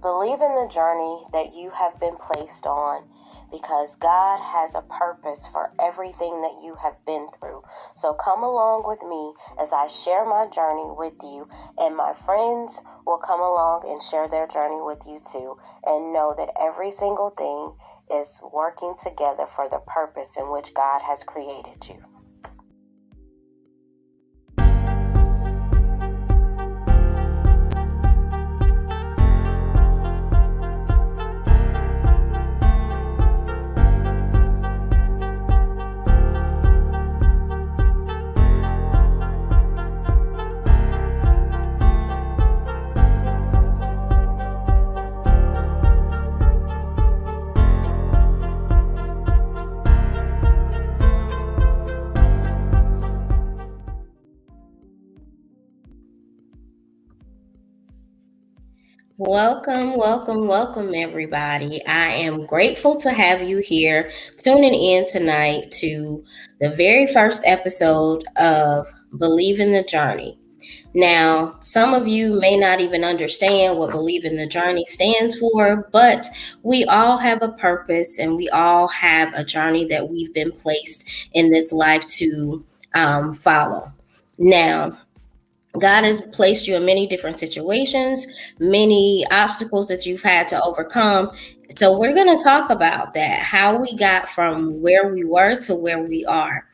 Believe in the journey that you have been placed on, because God has a purpose for everything that you have been through. So come along with me as I share my journey with you, and my friends will come along and share their journey with you too, and know that every single thing is working together for the purpose in which God has created you. Welcome, everybody. I am grateful to have you here tuning in tonight to the very first episode of Believe in the Journey. Now, some of you may not even understand what Believe in the Journey stands for, but we all have a purpose and we all have a journey that we've been placed in this life to follow. Now, God has placed you in many different situations, many obstacles that you've had to overcome. So, we're going to talk about that, how we got from where we were to where we are.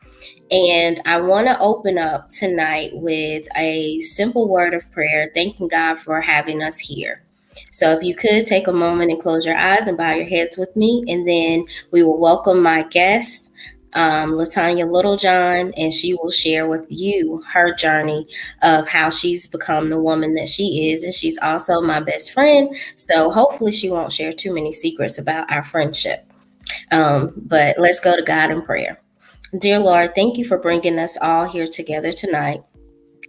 And I want to open up tonight with a simple word of prayer, thanking God for having us here. So, if you could take a moment and close your eyes and bow your heads with me, and then we will welcome my guest, Latanya Littlejohn, and she will share with you her journey of how she's become the woman that she is. And she's also my best friend. So hopefully she won't share too many secrets about our friendship. But let's go to God in prayer. Dear Lord, thank you for bringing us all here together tonight,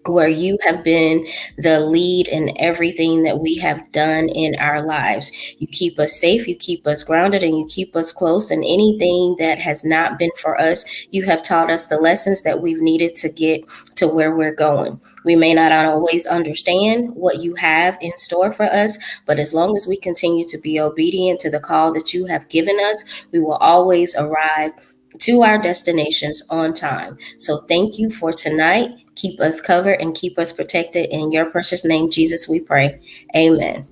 where you have been the lead in everything that we have done in our lives. You keep us safe, you keep us grounded, and you keep us close. And anything that has not been for us, you have taught us the lessons that we've needed to get to where we're going. We may not always understand what you have in store for us, but as long as we continue to be obedient to the call that you have given us, we will always arrive to our destinations on time. So thank you for tonight. Keep us covered and keep us protected. In your precious name, Jesus, we pray. Amen.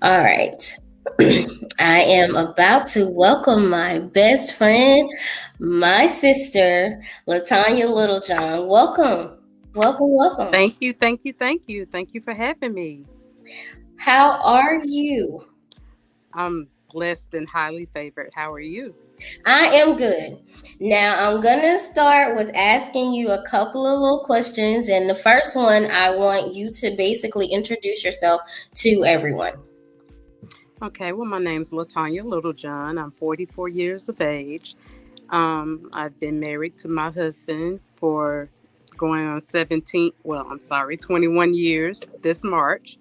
All right. I am about to welcome my best friend, my sister, Latanya Littlejohn. Welcome. Thank you for having me. How are you? I'm blessed and highly favored. How are you? I am good. Now, I'm going to start with asking you a couple of little questions. And the first one, I want you to basically introduce yourself to everyone. Okay, well, my name's Latanya Littlejohn. I'm 44 years of age. I've been married to my husband for going on 21 years this March.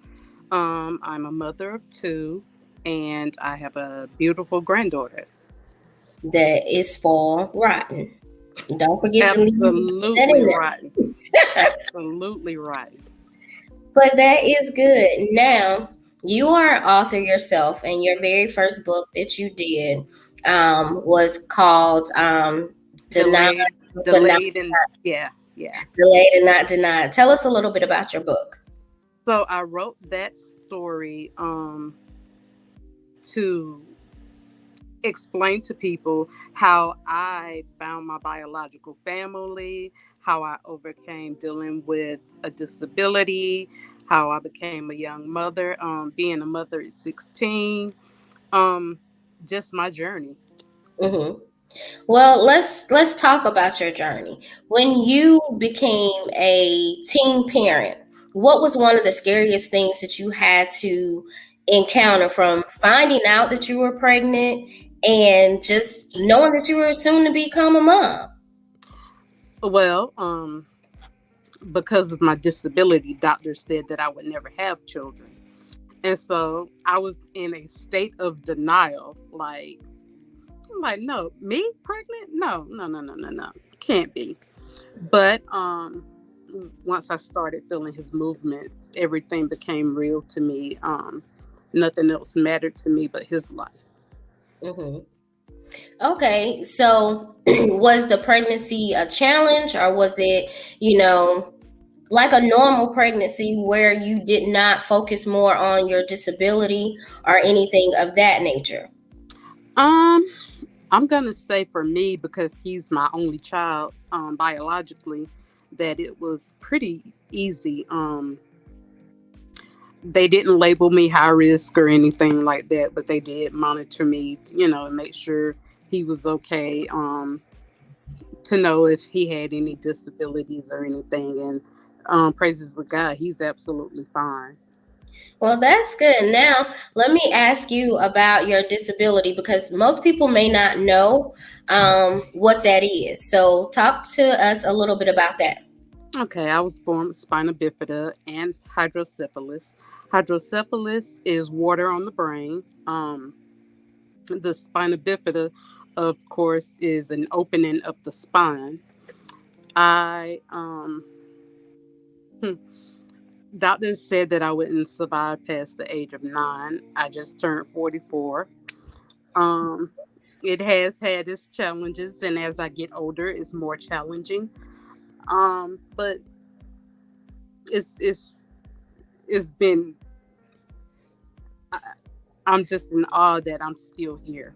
I'm a mother of two, and I have a beautiful granddaughter. That is spoiled rotten. Don't forget to leave that Absolutely in there. rotten. Absolutely rotten. But that is good. Now, you are an author yourself, and your very first book that you did was called Delayed and yeah. Delayed and Not Denied. Tell us a little bit about your book. So I wrote that story to explain to people how I found my biological family, how I overcame dealing with a disability, how I became a young mother, being a mother at 16, just my journey. Mm-hmm. Well, let's talk about your journey. When you became a teen parent, what was one of the scariest things that you had to encounter, from finding out that you were pregnant and just knowing that you were soon to become a mom? Well, because of my disability, doctors said that I would never have children. And so I was in a state of denial, like, no, me pregnant? No. Can't be. But once I started feeling his movements, everything became real to me. nothing else mattered to me but his life. Mm-hmm. Okay, so was the pregnancy a challenge, or was it, like a normal pregnancy where you did not focus more on your disability or anything of that nature? Um, I'm gonna say for me, because he's my only child, biologically, that it was pretty easy. They didn't label me high risk or anything like that, but they did monitor me, and make sure he was okay. To know if he had any disabilities or anything, and praises to God, he's absolutely fine. Well, that's good. Now, let me ask you about your disability because most people may not know what that is. So, talk to us a little bit about that. Okay, I was born with spina bifida and hydrocephalus. Hydrocephalus is water on the brain. The spina bifida, of course, is an opening of the spine. I hmm, doctors said that I wouldn't survive past the age of 9. I just turned 44. Um, it has had its challenges, and as I get older, it's more challenging. But it's it's it's been. I'm just in awe that I'm still here.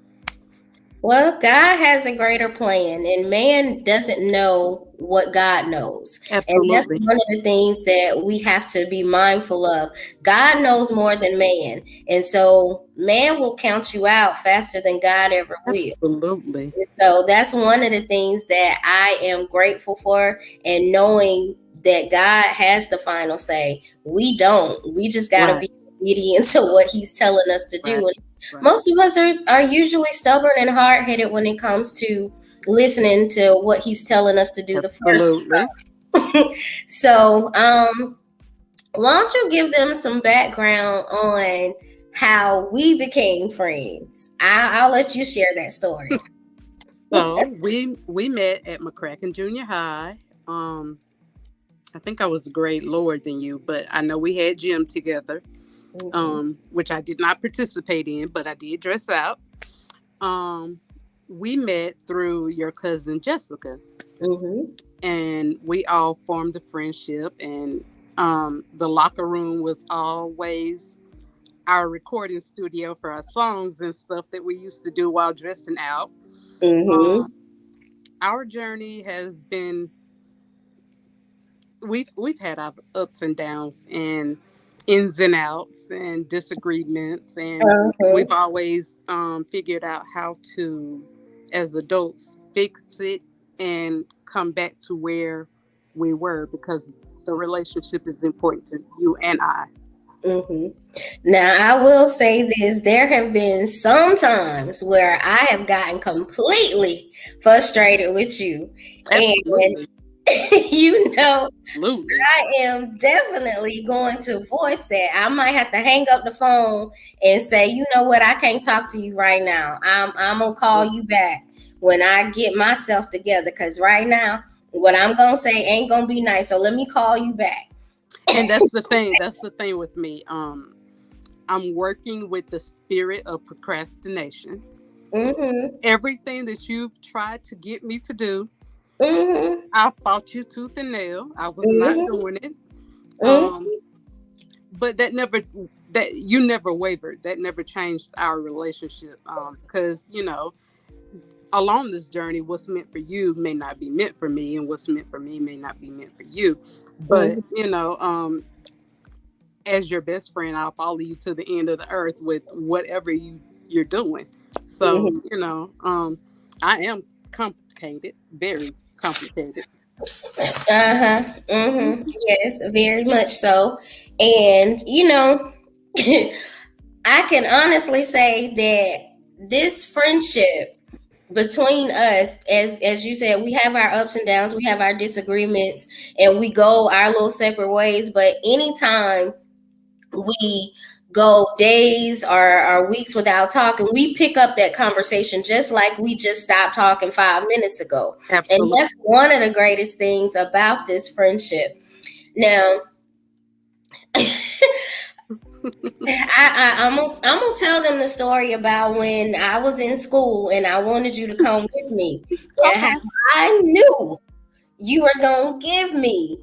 Well, God has a greater plan, and man doesn't know what God knows. And that's Absolutely. one of the things that we have to be mindful of. God knows more than man. And so man will count you out faster than God ever will. Absolutely. So that's one of the things that I am grateful for, and knowing that God has the final say. We don't. We just got to Right. be obedient to what He's telling us to Right. do. And Right. most of us are usually stubborn and hard headed when it comes to listening to what He's telling us to do the first Absolutely. time. So, why don't you give them some background on how we became friends? I'll let you share that story. So we met at McCracken Junior High. I think I was a grade lower than you, but I know we had gym together. Mm-hmm. Which I did not participate in, but I did dress out. Um, we met through your cousin Jessica, Mm-hmm. and we all formed a friendship. And the locker room was always our recording studio for our songs and stuff that we used to do while dressing out. Um, Mm-hmm. our journey has been we've had our ups and downs and ins and outs and disagreements, and Uh-huh. we've always figured out how to, as adults, fix it and come back to where we were, because the relationship is important to you and I. Mm-hmm. Now, I will say this: there have been some times where I have gotten completely frustrated with you, and Absolutely. you know, Absolutely. I am definitely going to voice that. I might have to hang up the phone and say, you know what, I can't talk to you right now. I'm gonna call you back when I get myself together. Cause right now, what I'm gonna say ain't gonna be nice. So let me call you back. And that's the thing with me. I'm working with the spirit of procrastination. Mm-hmm. Everything that you've tried to get me to do, Mm-hmm. I fought you tooth and nail. I was not Mm-hmm. doing it. Mm-hmm. Um, but that you never wavered. That never changed our relationship. Because along this journey, what's meant for you may not be meant for me, and what's meant for me may not be meant for you. But Mm-hmm. as your best friend, I'll follow you to the end of the earth with whatever you're doing. So, Mm-hmm. I am complicated, very complicated. Uh-huh. Mm-hmm. Yes, very much so. And I can honestly say that this friendship between us, as you said, we have our ups and downs, we have our disagreements, and we go our little separate ways. But anytime we go days or weeks without talking, we pick up that conversation just like we just stopped talking 5 minutes ago. And Absolutely. that's one of the greatest things about this friendship. Now, I'm gonna tell them the story about when I was in school and I wanted you to come with me, and how Okay. I knew you were gonna give me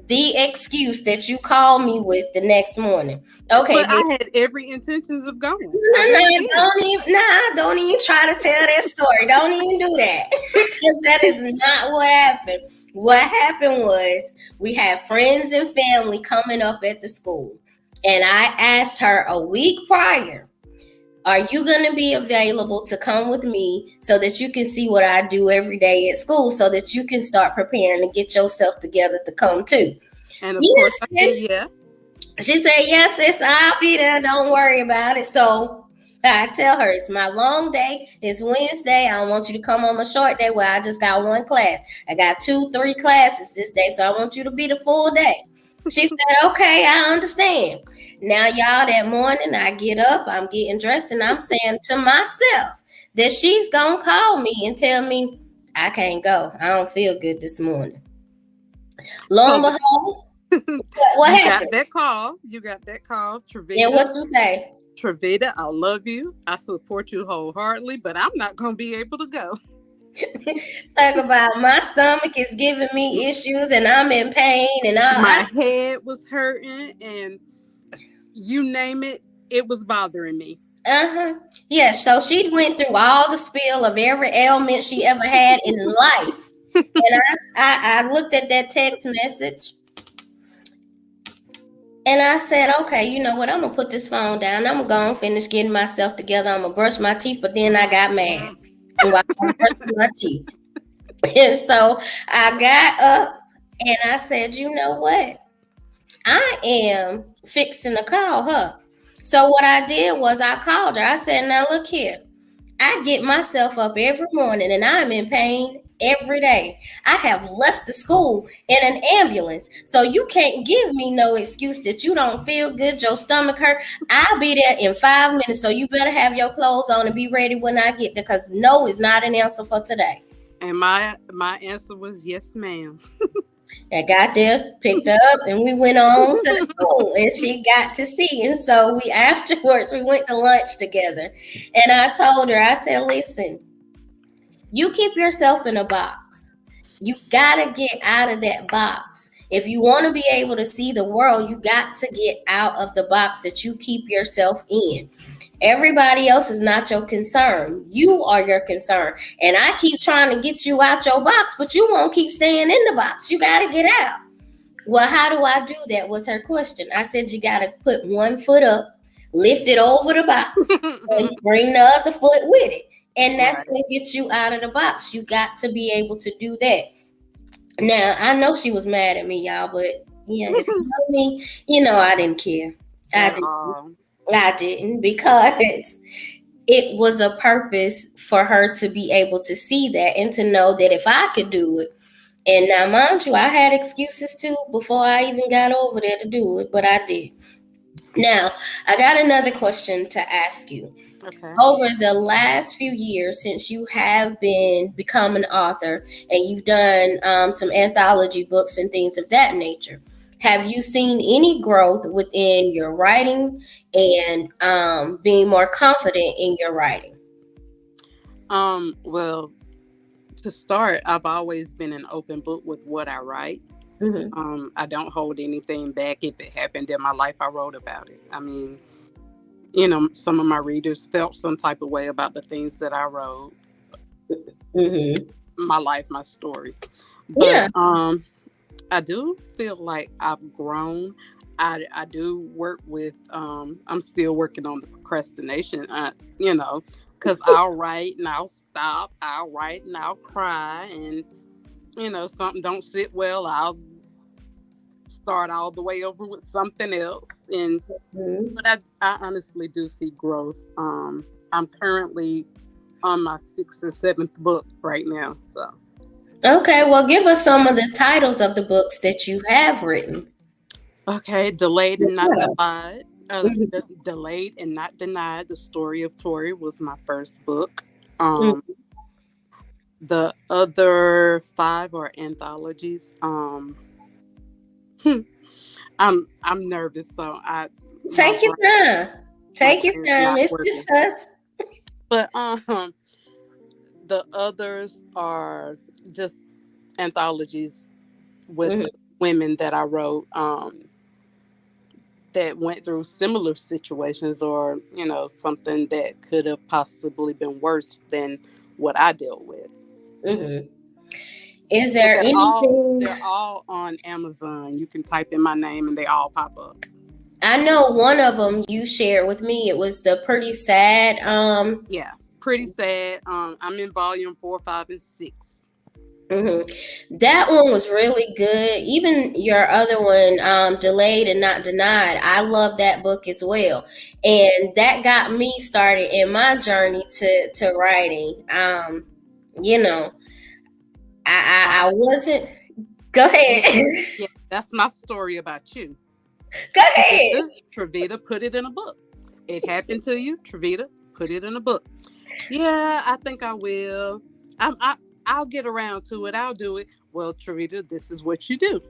the excuse that you called me with the next morning. Okay, But baby. I had every intentions of going. No, I no, really did. don't even try to tell that story. Don't even do that. Because that is not what happened. What happened was we had friends and family coming up at the school. And I asked her a week prior, are you going to be available to come with me so that you can see what I do every day at school so that you can start preparing to get yourself together to come too? And of Yes, course, I said yes. yeah. She said, yes, sis, I'll be there. Don't worry about it. So I tell her, it's my long day. It's Wednesday. I don't want you to come on my short day where I just got one class. I got 2, 3 classes this day. So I want you to be the full day. She said, okay, I understand. Now, y'all, that morning I get up, I'm getting dressed, and I'm saying to myself that she's going to call me and tell me, I can't go. I don't feel good this morning. Lo So and behold, what you got happened? that call. You got that call, And Triveda. what you say? Triveda, I love you. I support you wholeheartedly, but I'm not going to be able to go. Talk about my stomach is giving me issues and I'm in pain and My head was hurting, and you name it, it was bothering me. uh-huh. Yeah, so she went through all the spiel of every ailment she ever had in life. And I looked at that text message and I said, okay, you know what? I'm gonna put this phone down. I'm gonna go and finish getting myself together. I'm gonna brush my teeth, but then I got mad while I was brushing my teeth. And so I got up and I said, you know what? I am fixing to call her. So what I did was I called her. I said, now look here. I get myself up every morning and I'm in pain every day. I have left the school in an ambulance. So you can't give me no excuse that you don't feel good, your stomach hurt. I'll be there in 5 minutes. So you better have your clothes on and be ready when I get there because no is not an answer for today. And my answer was yes, ma'am. I got there, picked her up, and we went on to the school, and she got to see. And so we afterwards we went to lunch together, and I told her, I said, "Listen, you keep yourself in a box. You gotta get out of that box. If you want to be able to see the world, you got to get out of the box that you keep yourself in. Everybody else is not your concern. You are your concern. And I keep trying to get you out your box, but you won't keep staying in the box. You got to get out." Well, how do I do that? Was her question. I said, you got to put one foot up, lift it over the box, and bring the other foot with it. And that's Right. going to get you out of the box. You got to be able to do that. Now, I know she was mad at me, y'all, but yeah, if you know me, you know I didn't care. I At didn't. all. I didn't because it was a purpose for her to be able to see that and to know that if I could do it. And now, mind you, I had excuses too before I even got over there to do it, but I did. Now, I got another question to ask you. Okay. Over the last few years, since you have been become an author and you've done some anthology books and things of that nature, have you seen any growth within your writing and being more confident in your writing? Well, to start, I've always been an open book with what I write. Mm-hmm. I don't hold anything back. If it happened in my life, I wrote about it. I mean, some of my readers felt some type of way about the things that I wrote, Mm-hmm. my life, my story. But Yeah. I do feel like I've grown. I do work with I'm still working on the procrastination, because I'll write and I'll stop, I'll write and I'll cry, and something don't sit well, I'll start all the way over with something else. And Mm-hmm. but I honestly do see growth. I'm currently on my 6th or 7th book right now. So Okay, well, give us some of the titles of the books that you have written. okay, delayed and not Yeah. denied. Mhm. Delayed and not denied. The story of Tori was my first book. Mhm. The other 5 are anthologies. I'm nervous, so my Take your brain time. my Take your brain is time. not It's working. just us. But the others are just anthologies with Mhm. women that I wrote that went through similar situations, or something that could have possibly been worse than what I dealt with. Mhm. Is And there anything? they're all on Amazon. You can type in my name and they all pop up. I know one of them you shared with me. It was the pretty sad. Yeah, pretty sad. I'm in volume 4, 5, and 6. Mhm. That one was really good. Even your other one, Delayed and Not Denied. I love that book as well, and that got me started in my journey to writing. You know, I Right. wasn't. Go And ahead. yeah, that's my story about you. Go ahead. Triveda put it in a book. It happened to you, Triveda. Put it in a book. Yeah, I think I will. I'll get around to it. I'll do it. Well, Triveda, this is what you do.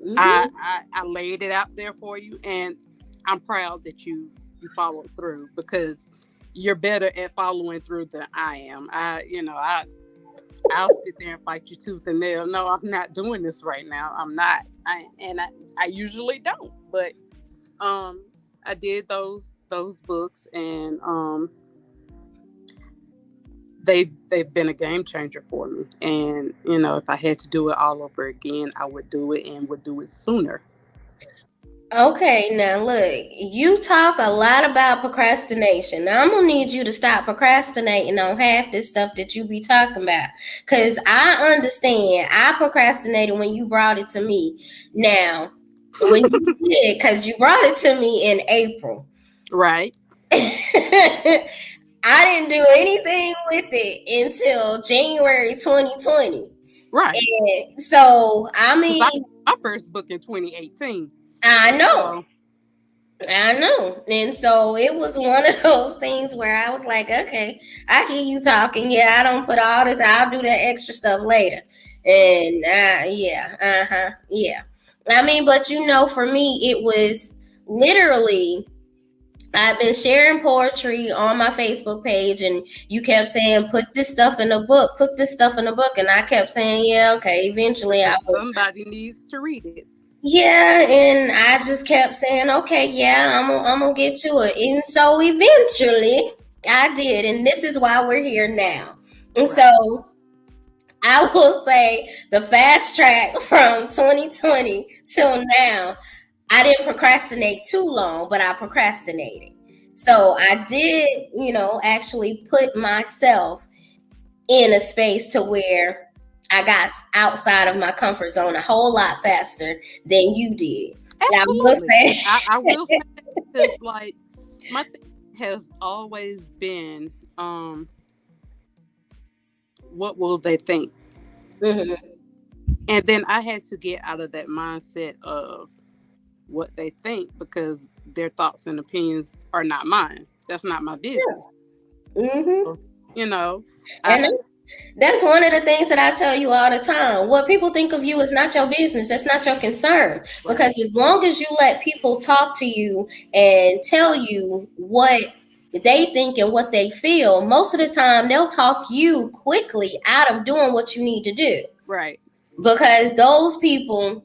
Hmm. I laid it out there for you, and I'm proud that you followed through, because you're better at following through than I am. I'll sit there and fight you tooth and nail. No, I'm not doing this right now. I'm not. I usually don't, but um I did those books, and they've been a game changer for me. And if I had to do it all over again, I would do it, and would do it sooner. Okay, now look, you talk a lot about procrastination. Now I'm gonna need you to stop procrastinating on half this stuff that you be talking about. Cause I understand I procrastinated when you brought it to me. Now, when you did, cause you brought it to me in April. Right. I didn't do anything with it until January 2020. Right. And so I Because I mean, my first book in 2018. I know. So I know. And so it was one of those things where I was like, okay, I hear you talking. Yeah, I don't put all this, I'll do that extra stuff later. And yeah, yeah. I mean, but for me, it was literally, I've been sharing poetry on my Facebook page, and you kept saying, put this stuff in a book, put this stuff in a book. And I kept saying, yeah, okay, eventually I because will. somebody needs to read it. Yeah, and I just kept saying, okay, yeah, I'm gonna get to it. And so eventually I did, and this is why we're here now. And Right. so I will say the fast track from 2020 till now, I didn't procrastinate too long, but I procrastinated. So I did, actually put myself in a space to where I got outside of my comfort zone a whole lot faster than you did. I will Absolutely. say, I will say that, because, like, my thing has always been, what will they think? mhm. And then I had to get out of that mindset of what they think, because their thoughts and opinions are not mine. That's not my business. Hmm. So, you know, And I that's one of the things that I tell you all the time. What people think of you is not your business. That's not your concern. right, Because as long as you let people talk to you and tell you what they think and what they feel, most of the time they'll talk you quickly out of doing what you need to do. right, Because those people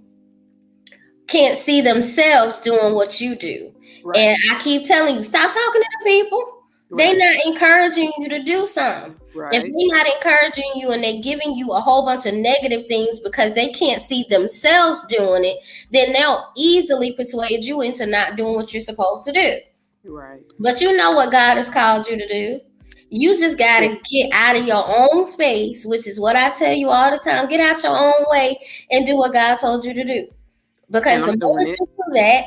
can't see themselves doing what you do. right, And I keep telling you, stop talking to the people. They're right, not encouraging you to do something. If right, they're not encouraging you and they're giving you a whole bunch of negative things because they can't see themselves doing it, then they'll easily persuade you into not doing what you're supposed to do. right. But you know what God has called you to do. You just got Yeah. to get out of your own space, which is what I tell you all the time. Get out your own way and do what God told you to do. And Because the I'm doing moment it. you do that,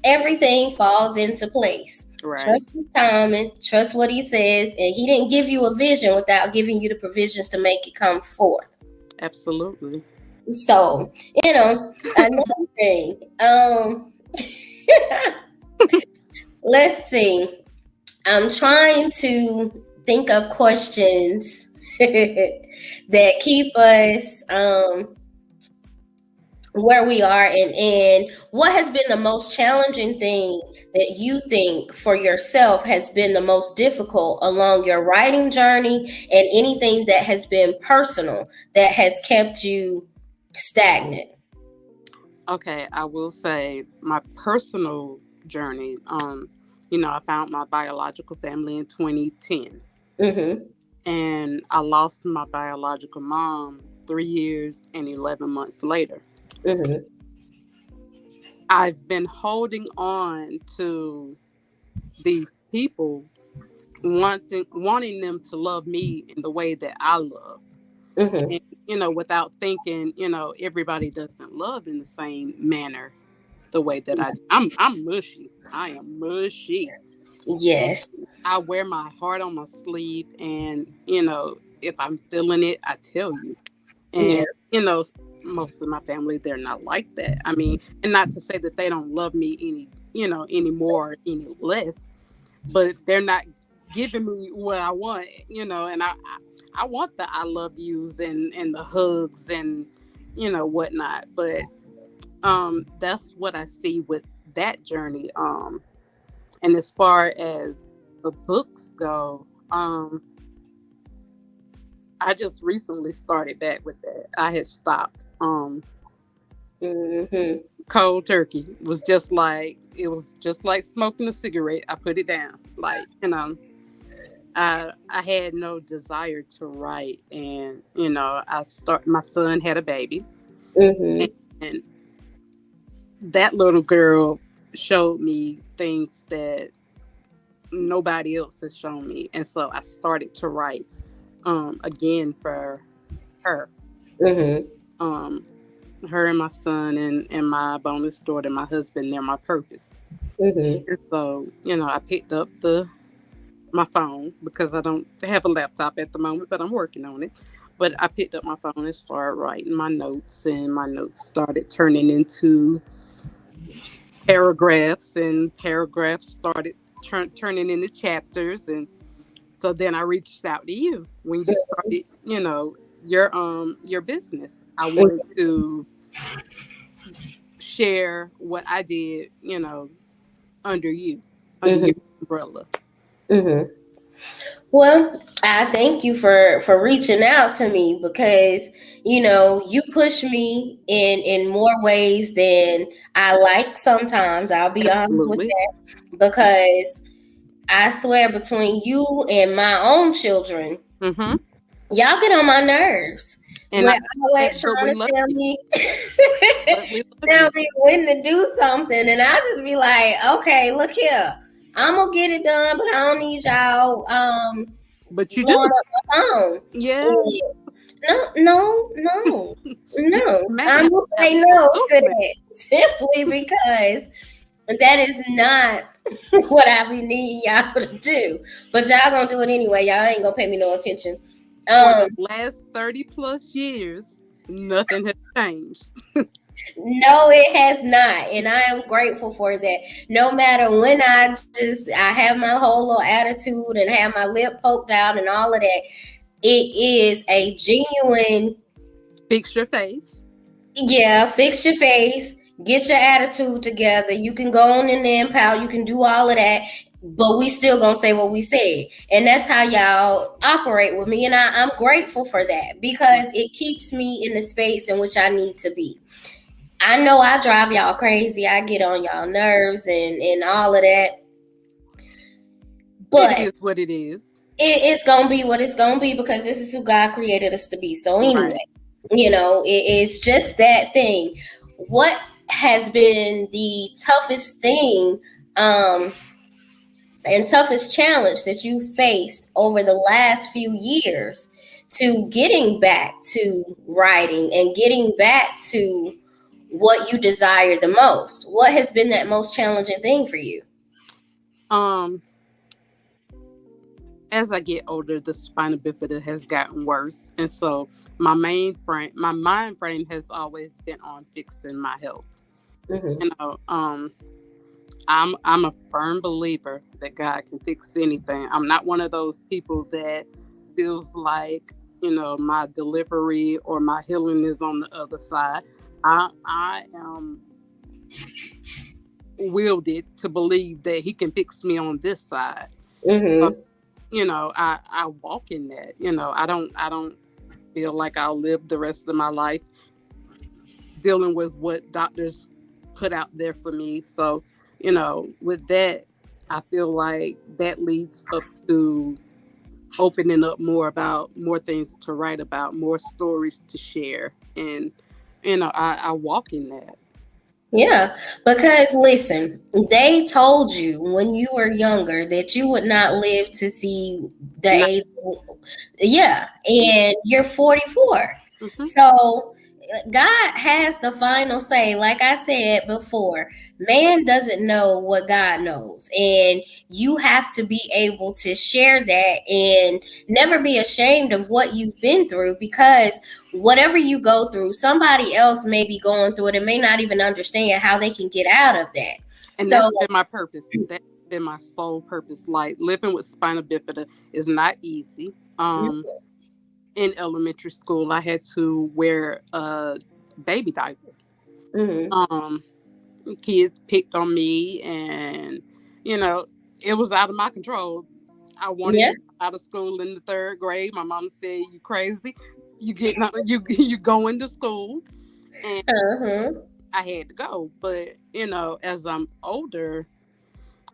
everything falls into place. Right. Trust his timing, trust what he says, and he didn't give you a vision without giving you the provisions to make it come forth. Absolutely. So, another thing. Let's see. I'm trying to think of questions that keep us where we are, and what has been the most challenging thing that you think for yourself has been the most difficult along your writing journey, and anything that has been personal that has kept you stagnant. Okay, I will say my personal journey. I found my biological family in 2010, Mm-hmm. and I lost my biological mom 3 years and 11 months later. Mm-hmm. I've been holding on to these people, wanting them to love me in the way that I love. Mm-hmm. And, without thinking, everybody doesn't love in the same manner the way that I do. I'm mushy. I am mushy. And Yes. I wear my heart on my sleeve, and if I'm feeling it, I tell you. Yeah. And most of my family, they're not like that. I mean, and not to say that they don't love me any more, any less, but they're not giving me what I want, and I want the I love yous and the hugs and whatnot. But that's what I see with that journey. And as far as the books go, I just recently started back with that. I had stopped. Mm-hmm. Cold turkey. It was just like smoking a cigarette. I put it down. Like, I had no desire to write, and my son had a baby, Mm-hmm. and that little girl showed me things that nobody else has shown me, and so I started to write again for her. Mm-hmm. um her and my son and my bonus daughter, my husband, they're my purpose. Mm-hmm. And so, I picked up the my phone because I don't have a laptop at the moment, but I'm working on it. But I picked up my phone and started writing my notes, and my notes started turning into paragraphs, and paragraphs started turning into chapters. And so then I reached out to you when you started, your business. I wanted to share what I did, under you, under Mm-hmm. your umbrella. Mm-hmm. Well, I thank you for reaching out to me, because you push me in more ways than I like sometimes. I'll be honest with Absolutely. that, because I swear, between you and my own children, Mm-hmm. y'all get on my nerves. And I We're know that, always but we trying to love tell you. me But we love tell you. me when to do something, and I just be like, okay, look here, I'm gonna get it done, but I don't need y'all But you blowing do. up my phone. Yeah. Yeah. No, no, no, You no. man I'm have gonna to have say more no to movement. that, simply because that is not what I be needing y'all to do. But y'all gonna do it anyway. Y'all ain't gonna pay me no attention. For the Um, last 30 plus years, nothing has changed. no, it has not, and I am grateful for that. No matter when I have my whole little attitude and have my lip poked out and all of that, it is a genuine. Fix your face. Yeah, fix your face, get your attitude together. You can go on in there and pal, you can do all of that, but we still gonna say what we said. And that's how y'all operate with me. And I'm grateful for that, because it keeps me in the space in which I need to be. I know I drive y'all crazy, I get on y'all nerves and all of that, It but is what it is. it's gonna be what it's gonna be, because this is who God created us to be. So Right. anyway, it's just that thing. What has been the toughest thing, um and toughest challenge that you faced over the last few years to getting back to writing and getting back to what you desire the most? What has been that most challenging thing for you? Um, as I get older, the spina bifida has gotten worse, and so my mind frame has always been on fixing my health. Mm-hmm. You know, I'm a firm believer that God can fix anything. I'm not one of those people that feels like my delivery or my healing is on the other side. I am wielded to believe that he can fix me on this side. So, Mm-hmm. I walk in that. I don't feel like I'll live the rest of my life dealing with what doctors put out there for me. So, with that, I feel like that leads up to opening up more about more things to write about, more stories to share. And, I walk in that. Yeah, because listen, they told you when you were younger that you would not live to see the Not, age. Yeah, and you're 44. mm-hmm. So God has the final say. Like I said before, man doesn't know what God knows. And you have to be able to share that and never be ashamed of what you've been through, because whatever you go through, somebody else may be going through it and may not even understand how they can get out of that. And So, that's been my purpose. That's been my sole purpose. Like living with spina bifida is not easy. In elementary school, I had to wear a baby diaper. mm-hmm, Um, Kids picked on me, and you know, it was out of my control. I wanted yeah, to get out of school in the third grade. My mom said, "You crazy? You getting out? You going to school?" And uh-huh, I had to go. But as I'm older,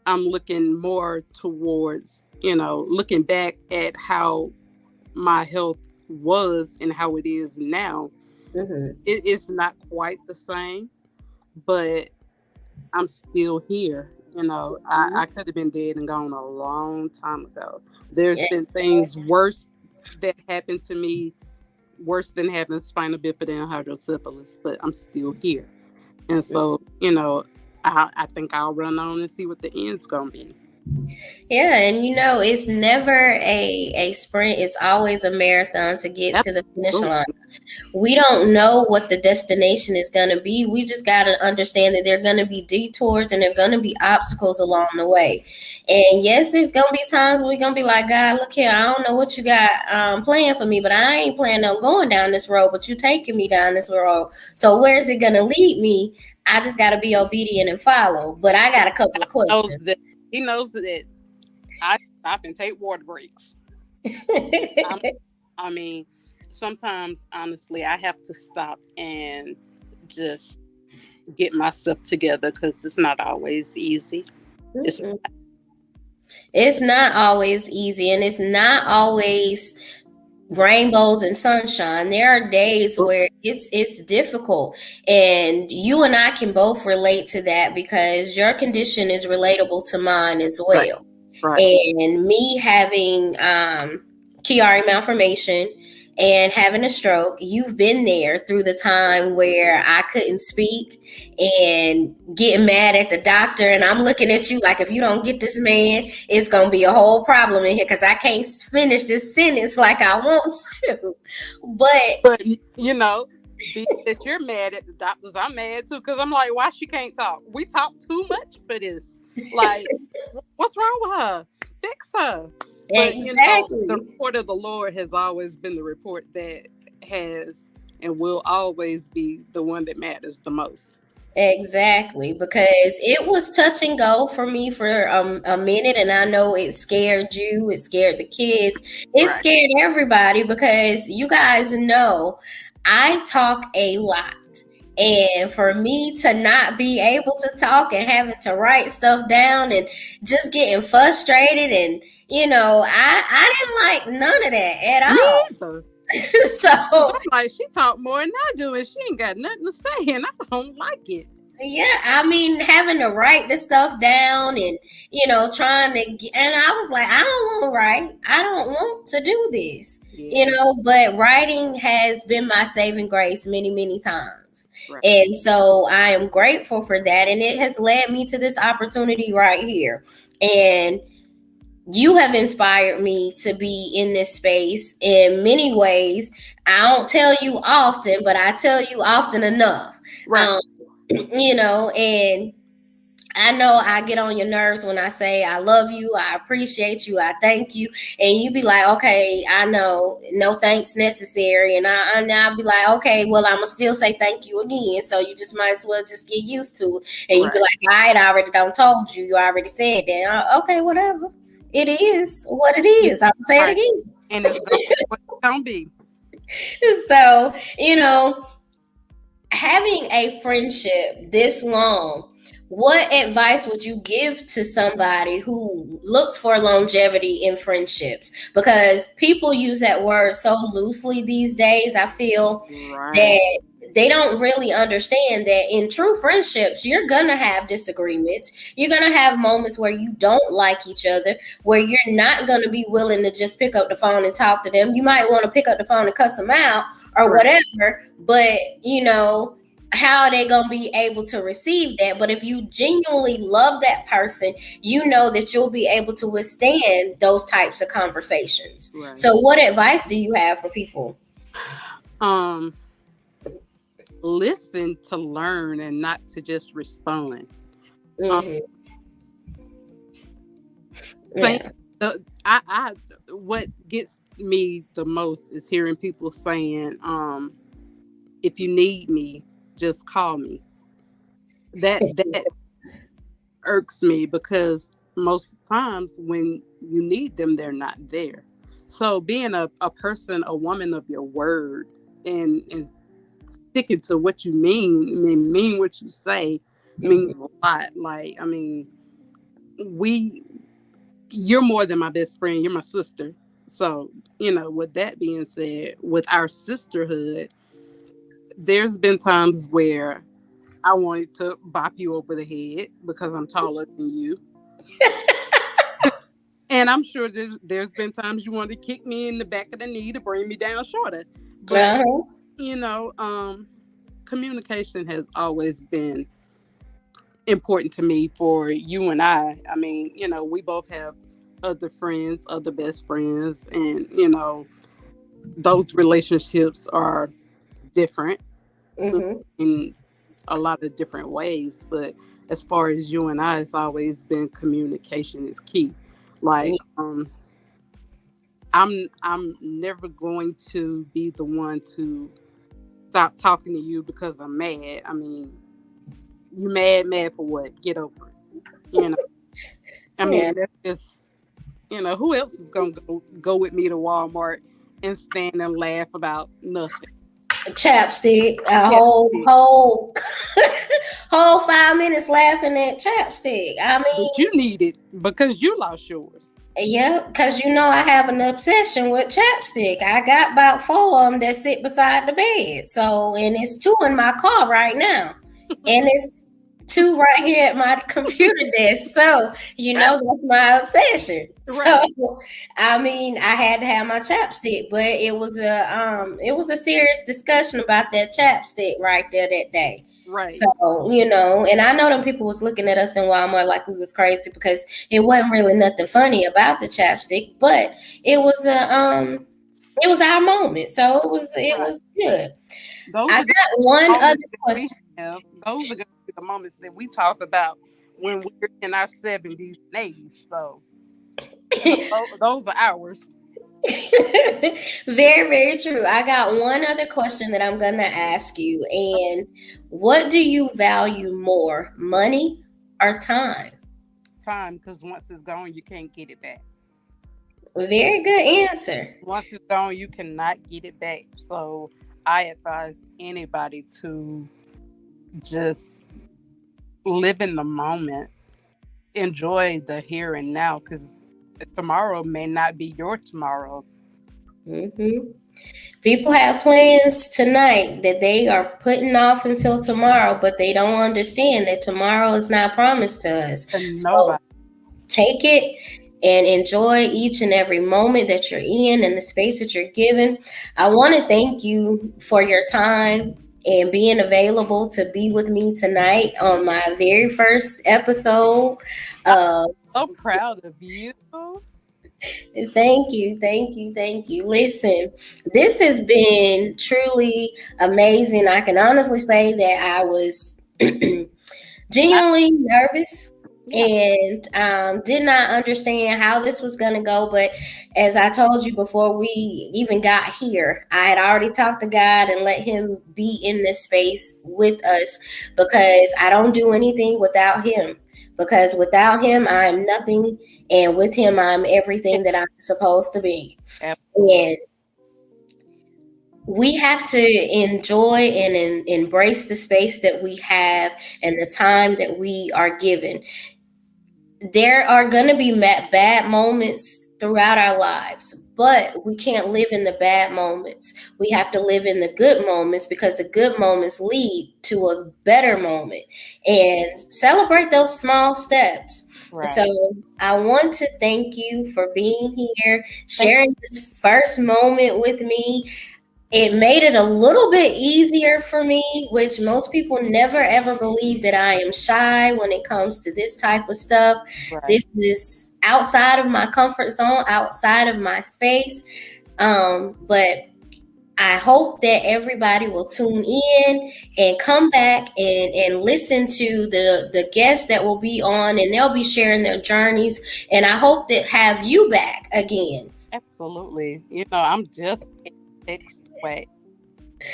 I'm looking more towards looking back at how my health was and how it is now. mm-hmm, It's not quite the same, but I'm still here. I could have been dead and gone a long time ago. There's yeah, been things worse that happened to me, worse than having spina bifida and hydrocephalus, but I'm still here. And so, I think I'll run on and see what the end's gonna be. yeah, and it's never a sprint. It's always a marathon to get to the finish line. Absolutely. We don't know what the destination is going to be. We just got to understand that there are going to be detours and there are going to be obstacles along the way. And yes, there's going to be times where we're going to be like, God, look here, I don't know what you got planned for me, but I ain't planning on going down this road, but you taking me down this road. So where is it going to lead me? I just got to be obedient and follow. But I got a couple of Knows questions. that he knows that I stop and take water breaks. I'm, I mean, sometimes honestly, I have to stop and just get myself together because it's not always easy. It's It's not always easy, and it's not always rainbows and sunshine. There are days where it's difficult, and you and I can both relate to that because your condition is relatable to mine as right, well. right. And me having Chiari malformation and having a stroke, you've been there through the time where I couldn't speak and getting mad at the doctor, and I'm looking at you like, if you don't get this man, it's gonna be a whole problem in here because I can't finish this sentence like I want to. But But be that you're mad at the doctors, I'm mad too because I'm like, why she can't talk? We talk too much for this. Like, what's wrong with her? Fix her. But the exactly. report of the Lord has always been the report that has and will always be the one that matters the most. Exactly, because it was touch and go for me for a minute, and I know it scared you, it scared the kids, it Right. scared everybody because you guys know I talk a lot. And for me to not be able to talk and having to write stuff down and just getting frustrated, and I didn't like none of that at Me all. either. Cause So I'm like, she talk more than I do, and she ain't got nothing to say, and I don't like it. yeah, I mean, having to write the stuff down and, trying to, and I was like, I don't want to write. I don't want to do this, Yeah. but writing has been my saving grace many, many times. Right. And so I am grateful for that. And it has led me to this opportunity right here. And you have inspired me to be in this space in many ways. I don't tell you often, but I tell you often enough. Right. And I know I get on your nerves when I say I love you, I appreciate you, I thank you, and you be like, okay, I know, no thanks necessary, and I'll be like, okay, well, I'ma still say thank you again, so you just might as well just get used to it, and you be Right. like, all right, I already done told you, you already said that, okay, whatever, it is what it Yeah. is. I'll say it Right. again. And it's gonna be what it's gonna be. So having a friendship this long, what advice would you give to somebody who looks for longevity in friendships? Because people use that word so loosely these days. I feel Right. that they don't really understand that in true friendships, you're going to have disagreements. You're going to have moments where you don't like each other, where you're not going to be willing to just pick up the phone and talk to them. You might want to pick up the phone and cuss them out or Right. whatever, but how are they gonna be able to receive that? But if you genuinely love that person, you know that you'll be able to withstand those types of conversations. Right. So what advice do you have for people? Um, listen to learn and not to just respond. Um, Mm-hmm. think Yeah. I what gets me the most is hearing people saying, if you need me, just call me. That irks me because most times when you need them, they're not there. So being a person, a woman of your word, and sticking to what you mean what you say means a lot. Like, I mean, we you're more than my best friend, you're my sister. So, with that being said, with our sisterhood, there's been times where I wanted to bop you over the head because I'm taller than you. And I'm sure there's been times you wanted to kick me in the back of the knee to bring me down shorter. But, Uh-huh. you know, um, communication has always been important to me for you and I. I mean, we both have other friends, other best friends, and, those relationships are different Mm-hmm. in a lot of different ways. But as far as you and I, it's always been communication is key. Like, I'm never going to be the one to stop talking to you because I'm mad. I mean, you mad for what? Get over it. You know. I Yeah. mean, that's just who else is gonna go with me to Walmart and stand and laugh about nothing? Chapstick, a Yeah, whole whole 5 minutes laughing at chapstick. I but mean, you need it because you lost yours. yeah, because I have an obsession with chapstick. I got about four of them that sit beside the bed. So, and it's two in my car right now. And it's two right here at my computer desk. So, that's my obsession. So, Right, I mean, I had to have my chapstick, but it was a serious discussion about that chapstick right there that day. right, So, and I know them people was looking at us in Walmart like we was crazy because it wasn't really nothing funny about the chapstick, but it was it was our moment. So it right. was good. Those I are got one other moments that we question. have. Those are going to be the moments that we talk about when we're in our 70s and 80s. So, those are ours. Very, very true. I got one other question that I'm gonna ask you. And what do you value more, money or time? Time, because once it's gone, you can't get it back. Very good answer. Once it's gone, you cannot get it back. So, I advise anybody to just live in the moment, enjoy the here and now, because tomorrow may not be your tomorrow. Hmm. People have plans tonight that they are putting off until tomorrow, but they don't understand that tomorrow is not promised to us. And So nobody. take it and enjoy each and every moment that you're in and the space that you're given. I want to thank you for your time and being available to be with me tonight on my very first episode. I'm Uh, so proud of you. Thank you, thank you, thank you. Listen, this has been truly amazing. I can honestly say that I was genuinely nervous Yeah. and did not understand how this was going to go. But as I told you before we even got here, I had already talked to God and let him be in this space with us, because I don't do anything without him. Because without him, I'm nothing. And with him, I'm everything that I'm supposed to be. Absolutely. And we have to enjoy and embrace the space that we have and the time that we are given. There are going to be bad moments throughout our lives, but we can't live in the bad moments. We have to live in the good moments, because the good moments lead to a better moment, and celebrate those small steps. Right. So I want to thank you for being here, Thank sharing this first moment with me. It made it a little bit easier for me, which most people never ever believe that I am shy when it comes to this type of stuff. Right. This is outside of my comfort zone, outside of my space. But I hope that everybody will tune in and come back and listen to the guests that will be on, and they'll be sharing their journeys. And I hope that have you back again. Absolutely. I'm just 6 away.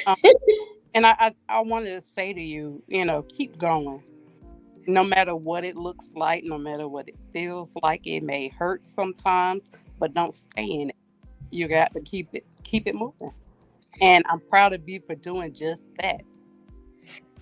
Um, and I wanted to say to you, keep going. No matter what it looks like, no matter what it feels like, it may hurt sometimes, but don't stay in it. You got to keep it moving. And I'm proud of you for doing just that.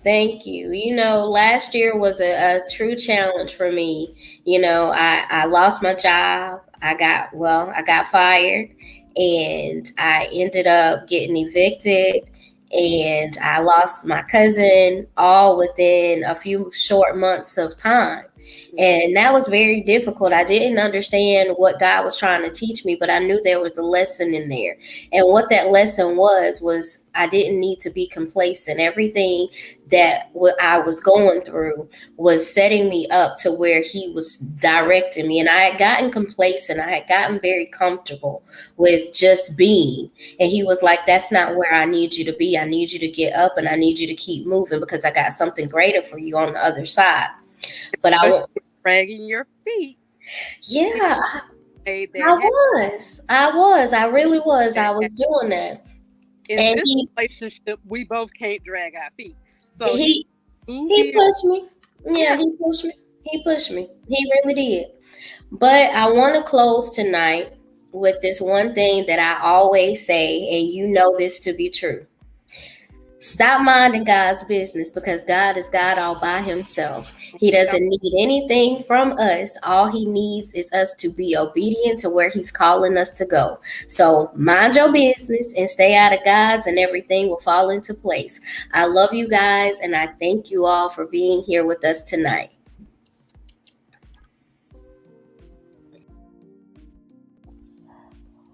Thank you. Last year was a true challenge for me. I lost my job. I got fired, and I ended up getting evicted, and I lost my cousin all within a few short months of time. And that was very difficult. I didn't understand what God was trying to teach me, but I knew there was a lesson in there. And what that lesson was I didn't need to be complacent. Everything that what I was going through was setting me up to where he was directing me. And I had gotten complacent. I had gotten very comfortable with just being. And he was like, that's not where I need you to be. I need you to get up, and I need you to keep moving, because I got something greater for you on the other side. But I won't. Dragging your feet. Yeah, I I really was. I was doing that. In And this relationship, we both can't drag our feet. So he moved he in. pushed me. Yeah, Yeah. he pushed me. He pushed me. He really did. But I want to close tonight with this one thing that I always say, and you know this to be true. Stop minding God's business, because God is God all by himself. He doesn't need anything from us. All he needs is us to be obedient to where he's calling us to go. So mind your business and stay out of God's, and everything will fall into place. I love you guys, and I thank you all for being here with us tonight.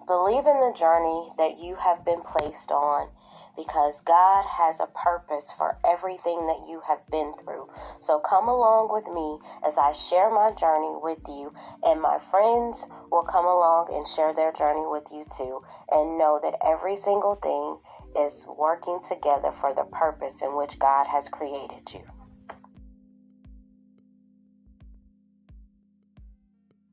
Believe in the journey that you have been placed on, because God has a purpose for everything that you have been through. So come along with me as I share my journey with you, and my friends will come along and share their journey with you too, and know that every single thing is working together for the purpose in which God has created you.